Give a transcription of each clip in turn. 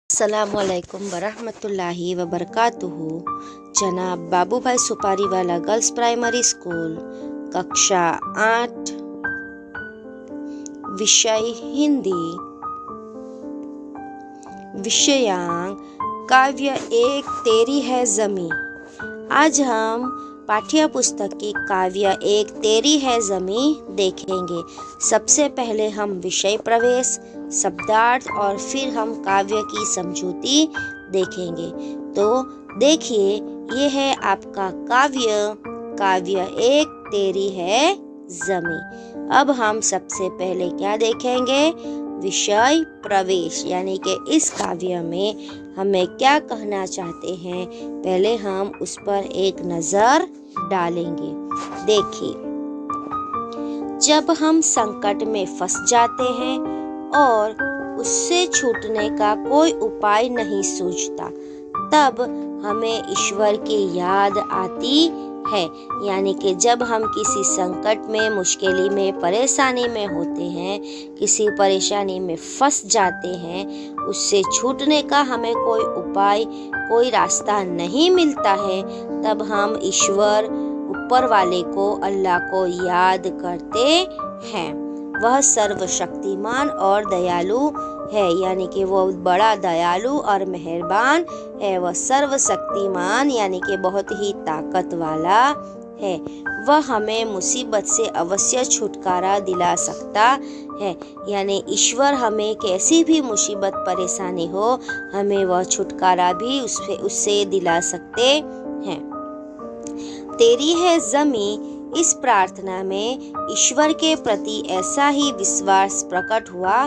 अस्सलामुअलैकुम वरहमतुल्लाहि वबरकातुहू। जनाब बाबूभाई सुपारीवाला गर्ल्स प्राइमरी स्कूल, कक्षा 8, विषय हिंदी, विषयांक काव्य एक तेरी है ज़मीं। आज हम पाठ्य पुस्तक की काव्य एक तेरी है ज़मीं देखेंगे। सबसे पहले हम विषय प्रवेश, शब्दार्थ और फिर हम काव्य की समझूती देखेंगे। तो देखिए, ये है आपका काव्य एक तेरी है ज़मीं। अब हम सबसे पहले क्या देखेंगे? विषय प्रवेश, यानी कि इस काव्य में हमें क्या कहना चाहते हैं, पहले हम उस पर एक नज़र डालेंगे। देखिए, जब हम संकट में फंस जाते हैं और उससे छूटने का कोई उपाय नहीं सूझता, तब हमें ईश्वर की याद आती है। यानी कि जब हम किसी संकट में, मुश्किल में, परेशानी में होते हैं, किसी परेशानी में फंस जाते हैं, उससे छूटने का हमें कोई उपाय, कोई रास्ता नहीं मिलता है, तब हम ईश्वर, ऊपर वाले को, अल्लाह को याद करते हैं। वह सर्वशक्तिमान और दयालु है, यानी कि वो बड़ा दयालु और मेहरबान है। वह सर्वशक्तिमान यानी कि बहुत ही ताकत वाला है। वह हमें मुसीबत से अवश्य छुटकारा दिला सकता है। यानी ईश्वर हमें कैसी भी मुसीबत परेशानी हो, हमें वह छुटकारा भी उससे दिला सकते हैं। तेरी है ज़मीं, इस प्रार्थना में ईश्वर के प्रति ऐसा ही विश्वास प्रकट हुआ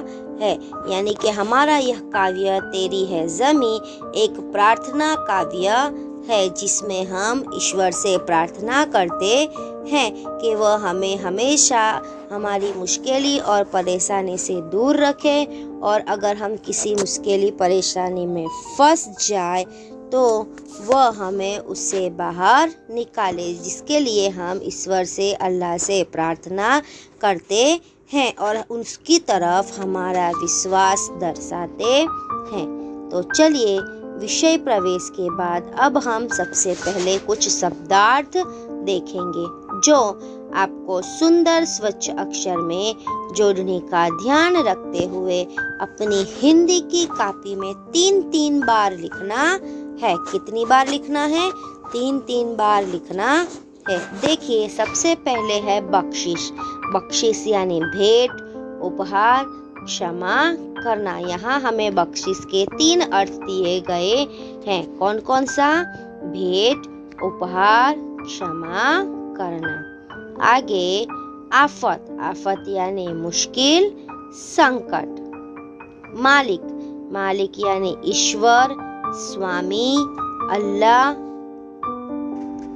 है। यानी कि हमारा यह काव्य तेरी है ज़मीं एक प्रार्थना काव्य है, जिसमें हम ईश्वर से प्रार्थना करते हैं कि वह हमें हमेशा हमारी मुश्किल और परेशानी से दूर रखे, और अगर हम किसी मुश्किल परेशानी में फंस जाए तो वह हमें उससे बाहर निकाले, जिसके लिए हम ईश्वर से, अल्लाह से प्रार्थना करते हैं और उसकी तरफ हमारा विश्वास दर्शाते हैं। तो चलिए, विषय प्रवेश के बाद अब हम सबसे पहले कुछ शब्दार्थ देखेंगे, जो आपको सुंदर स्वच्छ अक्षर में जोड़ने का ध्यान रखते हुए अपनी हिंदी की कॉपी में 3-3 बार लिखना है। कितनी बार लिखना है? 3-3 बार लिखना है। देखिए, सबसे पहले है बख्शिश। बख्शिश यानी भेंट, उपहार, क्षमा करना। यहाँ हमें बख्शिश के 3 अर्थ दिए गए हैं। कौन कौन सा? भेंट, उपहार, क्षमा करना। आगे आफत। आफत यानी मुश्किल, संकट। मालिक। मालिक यानी ईश्वर, स्वामी, अल्लाह।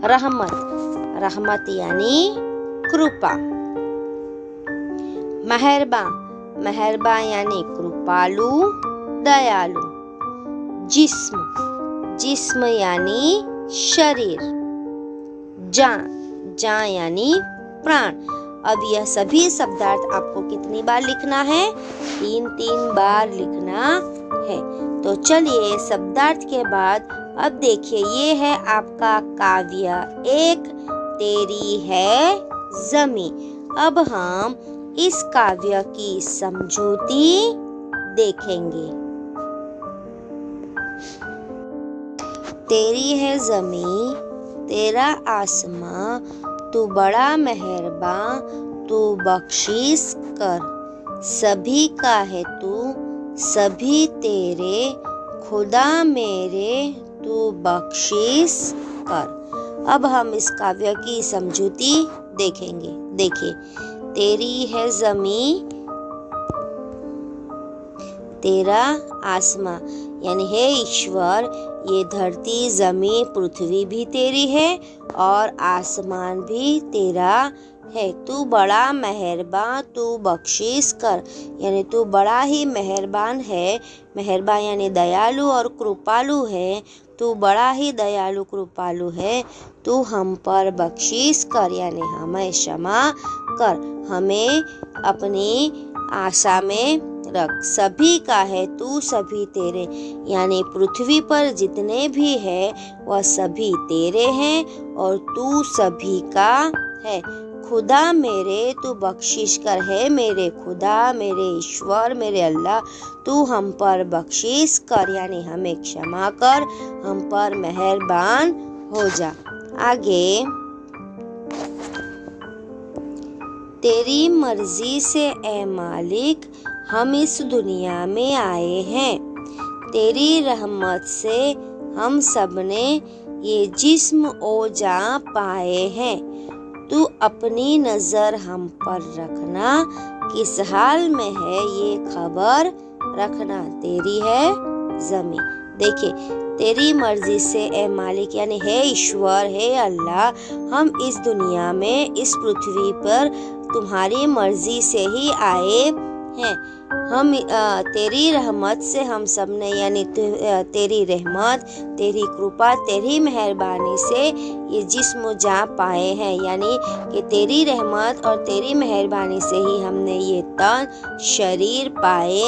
रहमत। रहमत यानी कृपा। मेहरबान। मेहरबान यानी कृपालु, दयालु। जिस्म। जिस्म यानी शरीर। जान। जान यानी प्राण। अब यह सभी शब्दार्थ आपको कितनी बार लिखना है? 3-3 बार लिखना है। तो चलिए, शब्दार्थ के बाद अब देखिए, ये है आपका काव्य एक तेरी है ज़मीं। अब हम इस काव्य की समझूती देखेंगे। तेरी है ज़मीं, तेरा आसमां, तू बड़ा मेहरबान, तू बख्शिश कर। सभी का है तू, सभी तेरे, खुदा मेरे, तू बख्शिश कर। अब हम इस काव्य की समझूती देखेंगे। देखिए, तेरी है ज़मीं, तेरा आसमां, यानी हे ईश्वर, ये धरती, ज़मीं, पृथ्वी भी तेरी है और आसमान भी तेरा है। तू बड़ा मेहरबान, तू बख्शिश कर, यानी तू बड़ा ही मेहरबान है। मेहरबान यानी दयालु और कृपालु है। तू बड़ा ही दयालु कृपालु है। तू हम पर बख्शिश कर, यानी हमें क्षमा कर, हमें अपनी आशा में रख, सभी का है तू सभी तेरे, यानी पृथ्वी पर जितने भी है वह सभी तेरे हैं और तू सभी का है। खुदा मेरे तू बख्शिश कर, है मेरे खुदा, मेरे ईश्वर, मेरे अल्लाह, तू हम पर बख्शिश कर, यानी हमें क्षमा कर, हम पर मेहरबान हो जा। आगे, तेरी मर्जी से ए मालिक हम इस दुनिया में आए हैं, तेरी रहमत से हम सब ने ये जिस्म ओ जान पाए हैं। तू अपनी नज़र हम पर रखना, किस हाल में है ये खबर रखना, तेरी है ज़मीं। देखिए, तेरी मर्जी से ए मालिक, यानी है ईश्वर, है अल्लाह, हम इस दुनिया में, इस पृथ्वी पर तुम्हारी मर्जी से ही आए हैं। हम तेरी रहमत से हम सब ने, यानी तेरी रहमत, तेरी कृपा, तेरी मेहरबानी से ये जिस्म जा पाए हैं, यानी कि तेरी रहमत और तेरी मेहरबानी से ही हमने ये तन शरीर पाए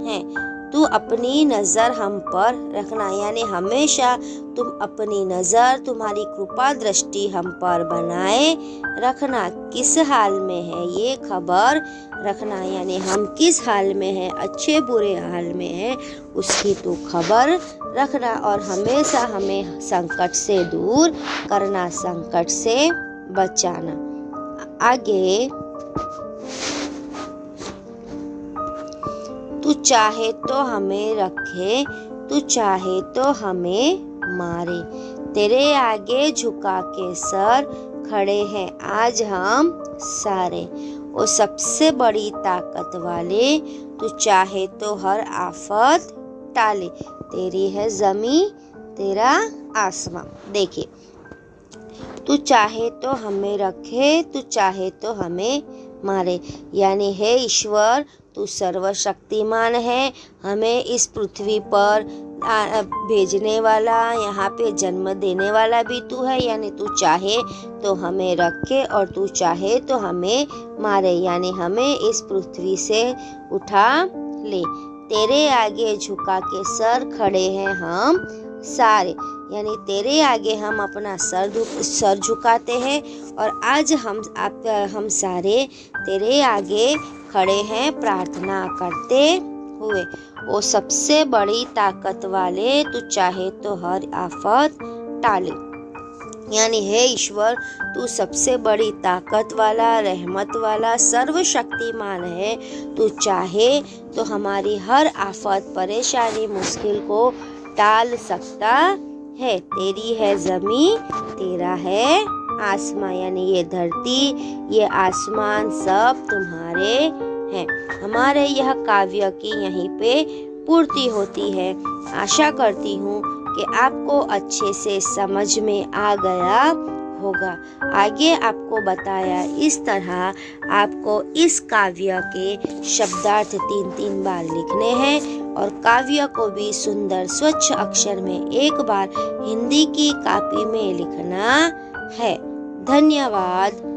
हैं। तू अपनी नज़र हम पर रखना, यानी हमेशा तुम अपनी नज़र, तुम्हारी कृपा दृष्टि हम पर बनाए रखना। किस हाल में है ये खबर रखना, यानी हम किस हाल में हैं, अच्छे बुरे हाल में हैं, उसकी तू खबर रखना और हमेशा हमें संकट से दूर करना, संकट से बचाना। आगे, तू चाहे तो हमें रखे, तू चाहे तो हमें मारे, तेरे आगे झुका के सर खड़े हैं आज हम सारे। ओ सबसे बड़ी ताकत वाले, तू चाहे तो हर आफत टाले, तेरी है ज़मीं, तेरा आसमां। देखिए, तू चाहे तो हमें रखे, तू चाहे तो हमें मारे, यानी है ईश्वर, तू सर्वशक्तिमान है, हमें इस पृथ्वी पर भेजने वाला, यहाँ पे जन्म देने वाला भी तू है, यानी तू चाहे तो हमें रखे और तू चाहे तो हमें मारे, यानी हमें इस पृथ्वी से उठा ले। तेरे आगे झुका के सर खड़े हैं हम सारे, यानी तेरे आगे हम अपना सर झुकाते हैं और आज हम सारे तेरे आगे खड़े हैं प्रार्थना करते हुए। वो सबसे बड़ी ताकत वाले, तू चाहे तो हर आफत टाले, यानी है ईश्वर, तू सबसे बड़ी ताकत वाला, रहमत वाला, सर्वशक्तिमान है। तू चाहे तो हमारी हर आफत, परेशानी, मुश्किल को टाल सकता है। तेरी है ज़मीं, तेरा है आसमां, यानी ये धरती, ये आसमान सब तुम्हारे हैं। हमारे यह काव्य की यहीं पे पूर्ति होती है। आशा करती हूँ कि आपको अच्छे से समझ में आ गया होगा। आगे आपको बताया इस तरह आपको इस काव्य के शब्दार्थ 3-3 बार लिखने हैं और काव्य को भी सुंदर स्वच्छ अक्षर में एक बार हिंदी की कॉपी में लिखना है। धन्यवाद।